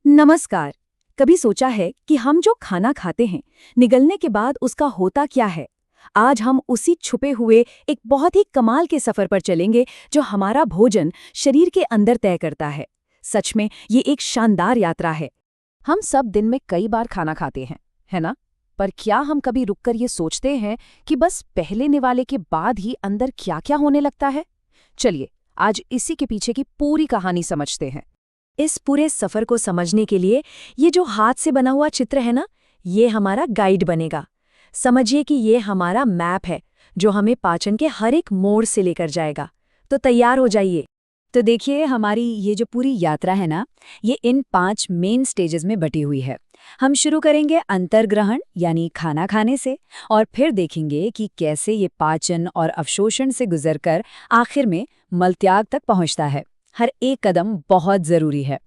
नमस्कार। कभी सोचा है कि हम जो खाना खाते हैं, निगलने के बाद उसका होता क्या है? आज हम उसी छुपे हुए एक बहुत ही कमाल के सफर पर चलेंगे जो हमारा भोजन शरीर के अंदर तय करता है। सच में ये एक शानदार यात्रा है। हम सब दिन में कई बार खाना खाते हैं, है ना? पर क्या हम कभी रुककर ये सोचते हैं कि बस पहले निवाले के बाद ही अंदर क्या-क्या होने लगता है? चलिए, आज इसी के पीछे की पूरी कहानी समझते हैं। इस पूरे सफर को समझने के लिए ये जो हाथ से बना हुआ चित्र है ना, ये हमारा गाइड बनेगा। समझिए कि ये हमारा मैप है जो हमें पाचन के हर एक मोड़ से लेकर जाएगा। तो तैयार हो जाइए। तो देखिए, हमारी ये जो पूरी यात्रा है ना, ये इन 5 मेन स्टेजेस में बटी हुई है। हम शुरू करेंगे अंतर्ग्रहण यानी खाना खाने से, और फिर देखेंगे कि कैसे ये पाचन और अवशोषण से गुजरकर आखिर में मलत्याग तक पहुंचता है। हर एक कदम बहुत जरूरी है।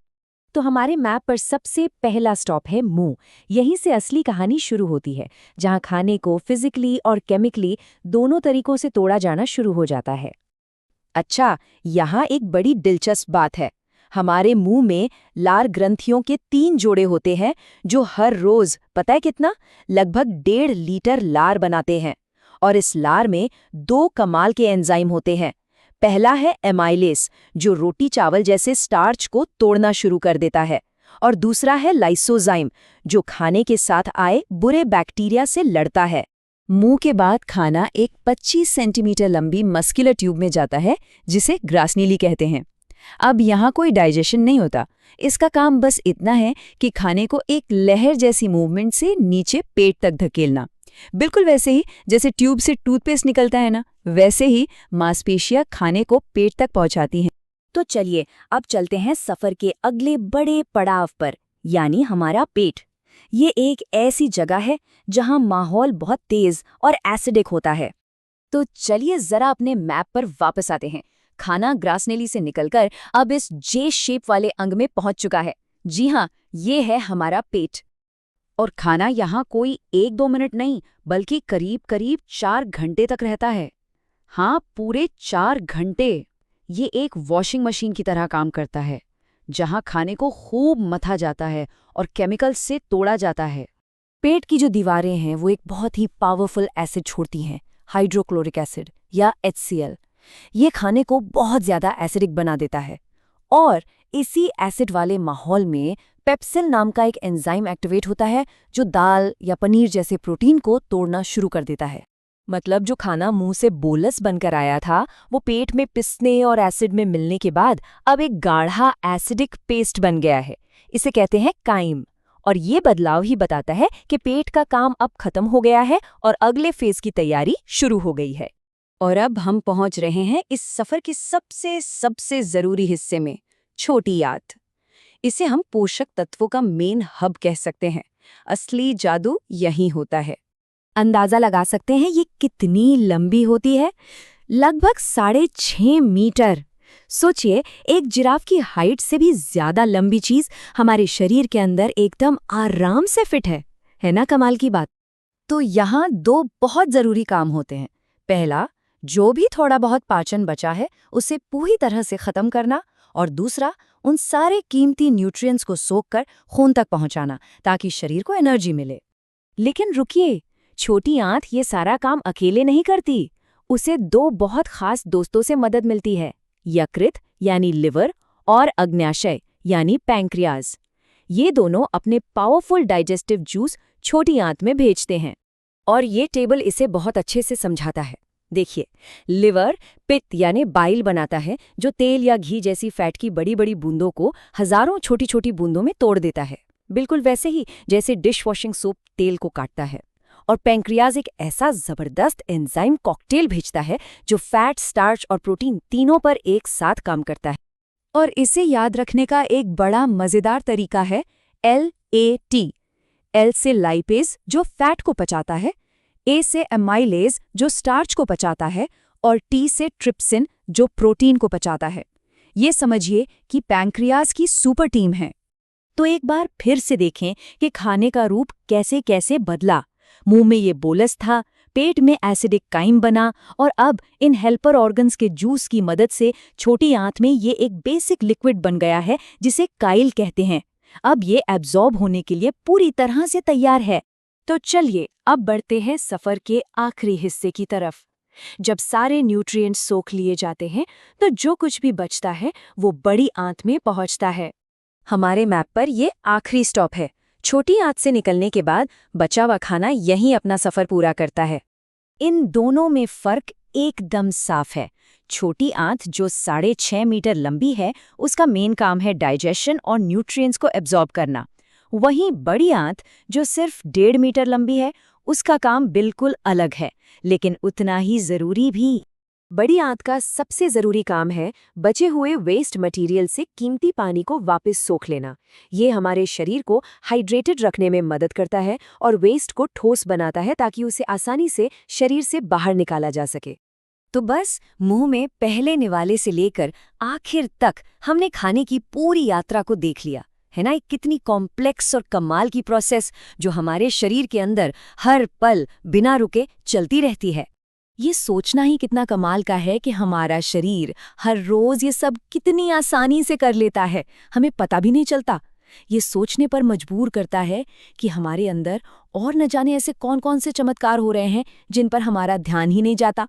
तो हमारे मैप पर सबसे पहला स्टॉप है मुंह। यहीं से असली कहानी शुरू होती है, जहां खाने को फिजिकली और केमिकली दोनों तरीकों से तोड़ा जाना शुरू हो जाता है। अच्छा, यहाँ एक बड़ी दिलचस्प बात है। हमारे मुंह में लार ग्रंथियों के 3 जोड़े होते हैं जो हर रोज पता है कितना, लगभग 1.5 लीटर लार बनाते हैं। और इस लार में 2 कमाल के एंजाइम होते हैं। पहला है एमाइलेस, जो रोटी चावल जैसे स्टार्च को तोड़ना शुरू कर देता है, और दूसरा है लाइसोजाइम, जो खाने के साथ आए बुरे बैक्टीरिया से लड़ता है। मुंह के बाद खाना एक 25 सेंटीमीटर लंबी मस्कुलर ट्यूब में जाता है, जिसे ग्रासनीली कहते हैं। अब यहाँ कोई डाइजेशन नहीं होता। इसका काम बस इतना है कि खाने को एक लहर जैसी मूवमेंट से नीचे पेट तक धकेलना। बिल्कुल वैसे ही जैसे ट्यूब से टूथपेस्ट निकलता है ना, वैसे ही मांसपेशियां खाने को पेट तक पहुंचाती हैं। तो चलिए अब चलते हैं सफर के अगले बड़े पड़ाव पर, यानी हमारा पेट। ये एक ऐसी जगह है जहां माहौल बहुत तेज और एसिडिक होता है। तो चलिए जरा अपने मैप पर वापस आते हैं। खाना ग्रासनेली से निकलकर अब इस जे शेप वाले अंग में पहुंच चुका है। जी हाँ, ये है हमारा पेट। और खाना यहाँ कोई 1-2 मिनट नहीं, बल्कि करीब करीब 4 घंटे तक रहता है। हाँ, पूरे 4 घंटे। ये एक वॉशिंग मशीन की तरह काम करता है, जहाँ खाने को खूब मथा जाता है और केमिकल्स से तोड़ा जाता है। पेट की जो दीवारें हैं वो एक बहुत ही पावरफुल एसिड छोड़ती हैं, हाइड्रोक्लोरिक एसिड या HCl। ये खाने को बहुत ज़्यादा एसिडिक बना देता है। और इसी एसिड वाले माहौल में पेप्सिल नाम का एक एंजाइम एक्टिवेट होता है, जो दाल या पनीर जैसे प्रोटीन को तोड़ना शुरू कर देता है। मतलब जो खाना मुंह से बोलस बनकर आया था, वो पेट में पिसने और एसिड में मिलने के बाद अब एक गाढ़ा एसिडिक पेस्ट बन गया है। इसे कहते हैं काइम। और ये बदलाव ही बताता है कि पेट का काम अब खत्म हो गया है और अगले फेज की तैयारी शुरू हो गई है। और अब हम पहुंच रहे हैं इस सफर के सबसे जरूरी हिस्से में, छोटी आंत। इसे हम पोषक तत्वों का मेन हब कह सकते हैं। असली जादू यहीं होता है। अंदाजा लगा सकते हैं ये कितनी लंबी होती है? लगभग 6.5 मीटर। सोचिए, एक जिराफ की हाइट से भी ज्यादा लंबी चीज हमारे शरीर के अंदर एकदम आराम से फिट है ना कमाल की बात? तो यहाँ 2 बहुत जरूरी काम होते हैं। पहला, जो भी थोड़ा बहुत पाचन बचा है उसे पूरी तरह से खत्म करना, और दूसरा, उन सारे कीमती न्यूट्रिएंट्स को सोखकर खून तक पहुंचाना, ताकि शरीर को एनर्जी मिले। लेकिन रुकिए, छोटी आंत ये सारा काम अकेले नहीं करती। उसे 2 बहुत खास दोस्तों से मदद मिलती है, यकृत यानी लिवर और अग्न्याशय यानी पैंक्रियाज। ये दोनों अपने पावरफुल डाइजेस्टिव जूस छोटी आंत में भेजते हैं। और ये टेबल इसे बहुत अच्छे से समझाता है। देखिए, लिवर पित्त यानी बाइल बनाता है, जो तेल या घी जैसी फैट की बड़ी बड़ी बूंदों को हजारों छोटी छोटी बूंदों में तोड़ देता है, बिल्कुल वैसे ही जैसे डिश वॉशिंग सोप तेल को काटता है। और पैंक्रियाज एक ऐसा जबरदस्त एंजाइम कॉकटेल भेजता है जो फैट, स्टार्च और प्रोटीन तीनों पर एक साथ काम करता है। और इसे याद रखने का एक बड़ा मजेदार तरीका है LAT। L से लाइपेज जो फैट को पचाता है, A से एमाइलेज जो स्टार्च को पचाता है, और T से ट्रिप्सिन जो प्रोटीन को पचाता है। ये समझिए कि पैंक्रियाज की सुपर टीम है। तो एक बार फिर से देखें कि खाने का रूप कैसे कैसे बदला। मुंह में ये बोलस था, पेट में एसिडिक काइम बना, और अब इन हेल्पर ऑर्गन्स के जूस की मदद से छोटी आंत में ये एक बेसिक लिक्विड बन गया है जिसे काइल कहते हैं। अब ये एब्जॉर्ब होने के लिए पूरी तरह से तैयार है। तो चलिए अब बढ़ते हैं सफर के आखिरी हिस्से की तरफ। जब सारे न्यूट्रिएंट्स सोख लिए जाते हैं तो जो कुछ भी बचता है वो बड़ी आंत में पहुंचता है। हमारे मैप पर ये आखिरी स्टॉप है। छोटी आंत से निकलने के बाद बचा हुआ खाना यहीं अपना सफर पूरा करता है। इन दोनों में फर्क एकदम साफ है। छोटी आंत जो 6.5 मीटर लंबी है, उसका मेन काम है डाइजेशन और न्यूट्रिएंट्स को एब्जॉर्ब करना। वहीं बड़ी आंत जो सिर्फ 1.5 मीटर लंबी है, उसका काम बिल्कुल अलग है, लेकिन उतना ही जरूरी भी। बड़ी आंत का सबसे जरूरी काम है बचे हुए वेस्ट मटेरियल से कीमती पानी को वापस सोख लेना। ये हमारे शरीर को हाइड्रेटेड रखने में मदद करता है और वेस्ट को ठोस बनाता है ताकि उसे आसानी से शरीर से बाहर निकाला जा सके। तो बस मुंह में पहले निवाले से लेकर आखिर तक हमने खाने की पूरी यात्रा को देख लिया है ना। एक कितनी कॉम्प्लेक्स और कमाल की प्रोसेस जो हमारे शरीर के अंदर हर पल बिना रुके चलती रहती है। ये सोचना ही कितना कमाल का है कि हमारा शरीर हर रोज ये सब कितनी आसानी से कर लेता है, हमें पता भी नहीं चलता। ये सोचने पर मजबूर करता है कि हमारे अंदर और न जाने ऐसे कौन कौन से चमत्कार हो रहे हैं जिन पर हमारा ध्यान ही नहीं जाता।